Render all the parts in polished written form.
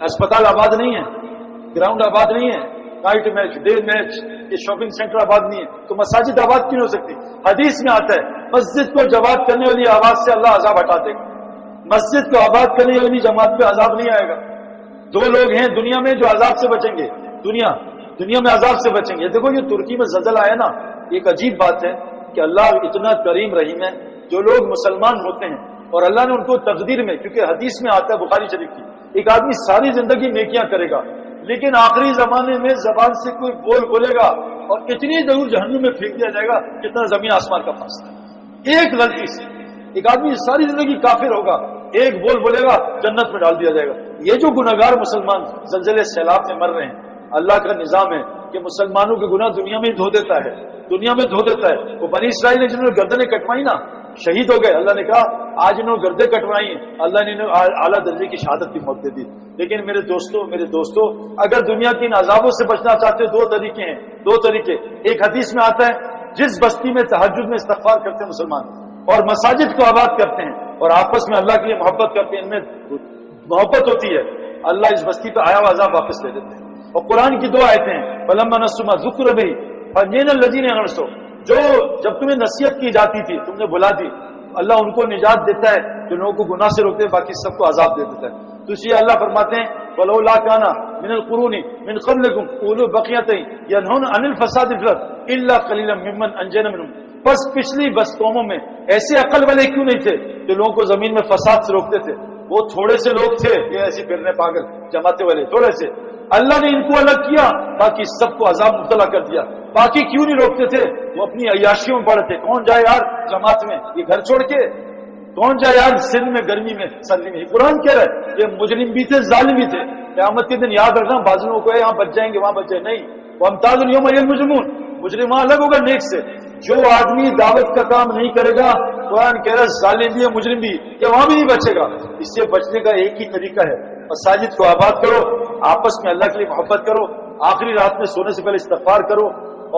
अस्पताल आबाद नहीं है, ग्राउंड आबाद नहीं है, नाइट मैच, डे मैच, ये शॉपिंग सेंटर आबाद नहीं है, तो मसाजिद आबाद क्यों हो सकती? हदीस में आता है मस्जिद को जवाब करने वाली आवाज से अल्लाह अजाब हटा देगा, मस्जिद को आबाद करने वाली जमात पे अजाब नहीं आएगा। दो लोग हैं दुनिया में जो अजाब से बचेंगे, दुनिया में अजाब से बचेंगे। देखो ये तुर्की में ज़लज़ला आया ना, एक अजीब बात है कि अल्लाह इतना करीम रहीम है, जो लोग मुसलमान होते हैं और अल्लाह ने उनको तकदीर में, क्योंकि हदीस में आता है बुखारी शरीफ की, एक आदमी सारी जिंदगी नेकियां करेगा लेकिन आखिरी जमाने में जबान से कोई बोल बोलेगा और इतनी जरूर जहन्नुम में फेंक दिया जाएगा कितना जमीन आसमान का फासला। एक गलती से एक आदमी सारी जिंदगी काफिर होगा, एक बोल बोलेगा जन्नत में डाल दिया जाएगा। ये जो गुनहगार मुसलमान जलजले सैलाब में मर रहे हैं, अल्लाह का निजाम है कि मुसलमानों के गुनाह दुनिया में धो देता है, दुनिया में धो देता है। वो बनी इसराइल ने जिन्होंने गर्दनें कटवाई ना, शहीद हो गए, अल्लाह ने कहा आज इन्होंने गर्दनें कटवाई, अल्लाह ने इन्हें आला दर्जे की शहादत की मौत दे दी। लेकिन मेरे दोस्तों अगर दुनिया की इन अजाबों से बचना चाहते हो, दो तरीके। एक हदीस में आता है जिस बस्ती में तहज्जुद में इस्तग़फ़ार करते हैं मुसलमान और मसाजिद को आबाद करते हैं और आपस में अल्लाह के लिए मोहब्बत करते हैं, इनमें मोहब्बत होती है, अल्लाह इस बस्ती पर आया हुआ अजाब वापस ले देते हैं। और कुरान की दो आयतें हैं, फलम्मा नस्सुमा ज़ुक्र बिही फन्जैना लज़ीना यग़रसू, जो जब तुम्हें नसीहत की जाती थी तुमने बुला दी, अल्लाह उनको निजात देता है जो लोगों को गुनाह से रोकते हैं, बाकी सबको अजाब दे देता है। तो इसलिए अल्लाह फरमाते हैं वलौला काना मिनल कुरूनी मिन क़ब्लिकुम उलू बक़ियतिन यनहूना अनिल फ़सादि फ़िल अर्ज़ इल्ला क़लीलन मिम्मन अंजैना मिनहुम, बस पिछली बस कौमों में ऐसे अक्ल वाले क्यों नहीं थे जो लोगों को जमीन में फसाद से रोकते थे? वो थोड़े से लोग थे, ये ऐसे फिरने पागल जमाते वाले थोड़े से, अल्लाह ने इनको अलग किया, बाकी सबको अजाब मुब्तला कर दिया। बाकी क्यों नहीं रोकते थे? वो अपनी अय्याशियों में पड़े थे। कौन जाए यार जमात में, ये घर छोड़ के कौन जाए यार सिंध में गर्मी में सर्दी में? कुरान कह रहा है ये मुजरिम भी थे, जालिम भी थे। क़यामत के दिन याद रखना, बाज़ लोगों को यहाँ बच जाएंगे वहां बच जाए, नहीं, वो अमताज़ुल यौम अल मुजरिमून, मुजरिम अलग होगा नेक से। जो आदमी दावत का काम नहीं करेगा, कुरान कह रहा है जालिम भी है मुजरिम भी, ये वहां भी नहीं बचेगा। इससे बचने का एक ही तरीका है, मसाजिद को आबाद करो, आपस में अल्लाह के लिए मोहब्बत करो, आखिरी रात में सोने से पहले इस्तग़फ़ार करो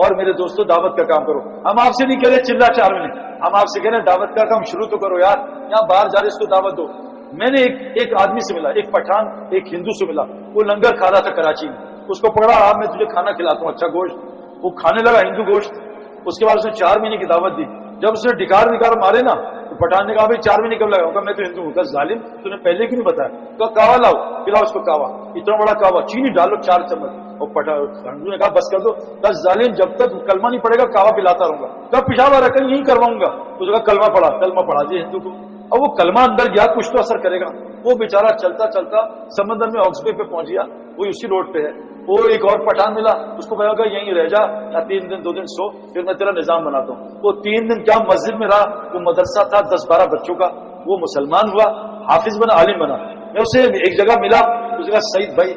और मेरे दोस्तों दावत का काम करो। हम आपसे नहीं कह रहे चिल्ला 4 महीने, हम आपसे कह रहे हैं दावत का काम शुरू तो करो यार, यहाँ बाहर जा रहे इसको दावत दो। मैंने एक आदमी से मिला, एक पठान एक हिंदू से मिला, वो लंगर खा रहा था कराची में, उसको पकड़ा मैं तुझे खाना खिलाता हूँ अच्छा गोश्त, वो खाने लगा हिंदू गोश्त। उसके बाद उसने 4 महीने की दावत दी। जब उसने डिकार मारे ना तो पठान ने कहा भाई 4 महीने कब लगाऊंगा, मैं तो हिंदू हूँ। जालिम तूने पहले क्यों नहीं बताया? तो कावा लाओ, पिलाओ उसको कावा, इतना बड़ा कावा, चीनी डालो 4 चम्मच। और हिंदू ने कहा बस कर दो। बस जालिम जब तक कलमा नहीं पड़ेगा कावा पिलाता रहूंगा। कब पेशाब आ रखा यही करवाऊंगा। उसका कलमा पढ़ा दिया हिंदू को। अब वो कलमा अंदर गया कुछ तो असर करेगा। वो बेचारा चलता चलता समंदर में ऑक्सबे पे पहुंच गया, वो उसी रोड पे है। वो एक और पठान मिला, उसको कहा यहीं रह जा या 3 दिन 2 दिन सो, फिर मैं तेरा निजाम बनाता हूँ। वो 3 दिन क्या मस्जिद में रहा, वो मदरसा था 10-12 बच्चों का, वो मुसलमान हुआ, हाफिज बना, आलिम बना। मैं उसे एक जगह मिला, उसने कहा सईद भाई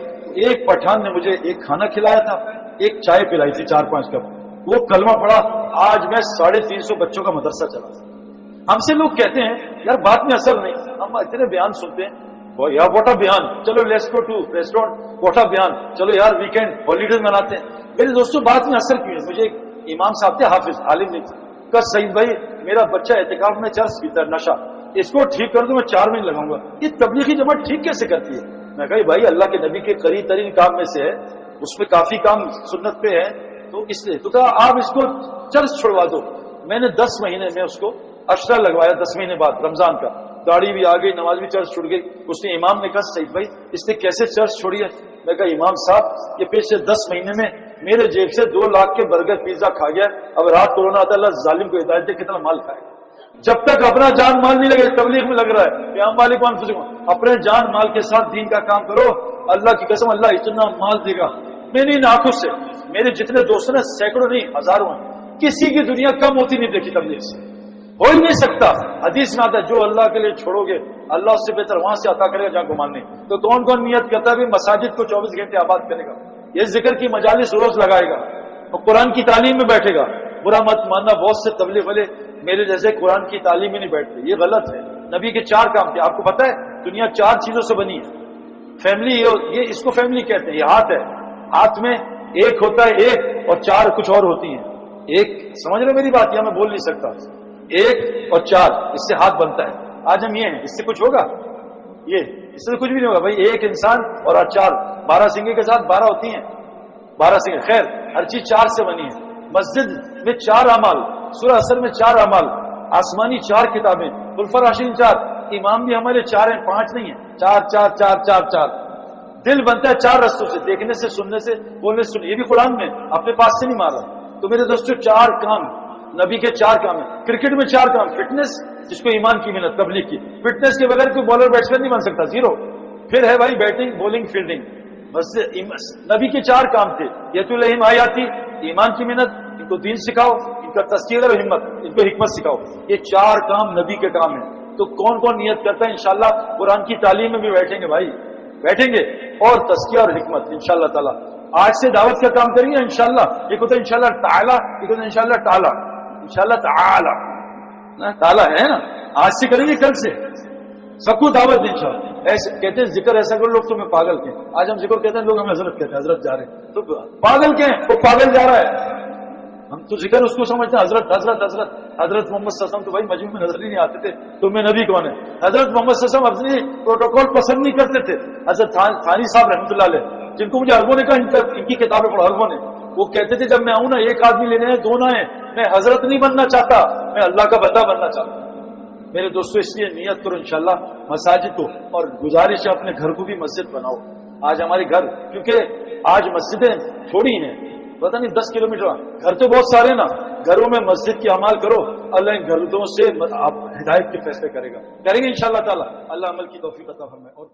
एक पठान ने मुझे एक खाना खिलाया था, एक चाय पिलाई थी 4-5 कप, वो कलमा पड़ा, आज मैं 350 बच्चों का मदरसा चला। हमसे लोग कहते हैं यार बात में असर नहीं, हम इतने बयान सुनते हैं यार वोटा बयान, चलो लेट्स गो टू रेस्टोरेंट, वोटा बयान, चलो यार वीकेंड हॉलीडेज मनाते हैं। मेरे दोस्तों बात में असर क्यों है? मुझे एक इमाम साहब थे, हाफिज आलिम नहीं थे, कहा सईद भाई मेरा बच्चा एहतिकाफ में चर्च पीता है, नशा, इसको ठीक कर दो, मैं 4 महीने लगाऊंगा। ये तबलीगी जमात ठीक कैसे करती है? मैं कहा भाई अल्लाह के नबी के करीब तरीन काम में से है, उसमें काफी काम सुन्नत पे है, तो इसलिए तो कहा आप इसको चर्च छुड़वा दो। मैंने 10 महीने में उसको अशरा लगवाया, 10 महीने बाद रमजान का, दाढ़ी भी आ गई, नमाज भी चर्च छुड़ गई। उसने इमाम ने कहा सईद भाई इसने कैसे चर्च छोड़ी है? मैं कहा इमाम साहब ये पिछले 10 महीने में मेरे जेब से 2 लाख के बर्गर पिज्जा खा गया, अब रात कोरोना आता अल्लाह जालिम को हिदायत दे कितना माल खाएगा। जब तक अपना जान माल नहीं लगे, तबलीग में लग रहा है, अपने जान माल के साथ दीन का काम करो, अल्लाह की कसम अल्लाह इतना माल देगा। मैंने इन आंखों से, मेरे जितने दोस्तों ने सैकड़ों नहीं हजारों हैं, किसी की दुनिया कम होती नहीं देखी तबलीग से, हो ही नहीं सकता। हदीस में आता है जो अल्लाह के लिए छोड़ोगे अल्लाह उससे बेहतर वहां से अता करेगा जहां घुमाने। तो कौन कौन नियत करता है मसाजिद को 24 घंटे आबाद करेगा, ये जिक्र की मजालिस रोज लगाएगा और कुरान की तालीम में बैठेगा। बुरा मत मानना, बहुत से तबलीग वाले मेरे जैसे कुरान की तालीम में नहीं बैठते, ये गलत है। नबी के 4 काम थे, आपको पता है दुनिया 4 चीजों से बनी है। फैमिली, ये इसको फैमिली कहते हैं। ये हाथ है, हाथ में एक होता है एक और 4 कुछ और होती हैं। एक समझ रहे मेरी बात, या मैं बोल नहीं सकता, 1 और 4 इससे हाथ बनता है। आज हम ये हैं, इससे कुछ होगा ये اس سے کچھ بھی نہیں ہوگا بھائی. ایک انسان اور 4 12 سنگے کے ساتھ 12 ہوتی ہیں, 12 سنگے. خیر ہر چیز 4 سے بنی ہے. مسجد میں 4 اعمال, سورہ اثر میں 4 اعمال, آسمانی 4 کتابیں, خلفاء راشدین 4, امام بھی ہمارے 4 ہیں, 5 نہیں ہیں, 4 4 4 4 4. دل بنتا ہے 4 رستوں سے, دیکھنے سے, سننے سے, بولنے سے. یہ بھی قرآن میں اپنے پاس سے نہیں مارا. تو میرے دوستوں 4 کام نبی کے 4 کام ہیں. کرکٹ میں 4 کام, فٹنس جس کو ایمان کی محنت تبلیغ کی, فٹنس کے بغیر کوئی بالر بیٹسمین نہیں بن سکتا, 0. پھر ہے بھائی بیٹنگ, بولنگ, فیلڈنگ. بس نبی کے 4 کام تھے. یت الہم آیاتی, ایمان کی محنت, ان کو دین سکھاؤ, ان کا تذکیہ اور ہمت, ان کو حکمت سکھاؤ. یہ 4 کام نبی کے کام ہیں. تو کون کون نیت کرتا ہے انشاءاللہ قرآن کی تعلیم میں بھی بیٹھیں گے بھائی, بیٹھیں گے, اور تذکیہ اور حکمت انشاءاللہ تعالی. آج سے دعوت کا کام کریں گے انشاءاللہ. ایک ہوتا ہے انشاءاللہ تعالی, ایک ہوتا ہے انشاءاللہ تعالی. انشاءاللہ تعالی تعالی ہے نا, آج سے کریں گے, کل سے سب کو دعوت دیں انشاءاللہ. ایسے کہتے ہیں ذکر ایسا کرو, لوگ تمہیں پاگل کہیں. آج ہم ذکر کہتے ہیں, لوگ ہمیں حضرت کہتے ہیں, حضرت جا رہے ہیں. تو پاگل کہیں, وہ پاگل جا رہا ہے. ہم تو ذکر اس کو سمجھتے ہیں حضرت حضرت حضرت. حضرت محمد صلی اللہ علیہ وسلم تو بھائی مجموع میں نظر ہی نہیں آتے تھے, تمہیں نبی کون ہے؟ حضرت محمد صلی اللہ علیہ وسلم اپنی پروٹوکول پسند نہیں کرتے تھے. حضرت تھانی صاحب رحمۃ اللہ علیہ, جن کو مجھے عربوں نے کہا, ان کی کتابیں پڑھو عربوں نے, وہ کہتے تھے جب میں آؤں نا 1 آدمی لینے ہیں 2 نہ ہیں, میں حضرت نہیں بننا چاہتا, میں اللہ کا بندہ بننا چاہتا ہوں. میرے دوستوں اس لیے نیت کرو انشاءاللہ مساجد کو, اور گزارش ہے اپنے گھر کو بھی مسجد بناؤ. آج ہمارے گھر, کیونکہ آج مسجدیں تھوڑی ہیں, پتہ نہیں 10 کلومیٹر, گھر تو بہت سارے نا, گھروں میں مسجد کی عمل کرو, اللہ ان گھروں سے آپ ہدایت کے فیصلے کرے گا, کریں گے انشاءاللہ تعالی. اللہ عمل کی توفیق عطا فرمائے. اور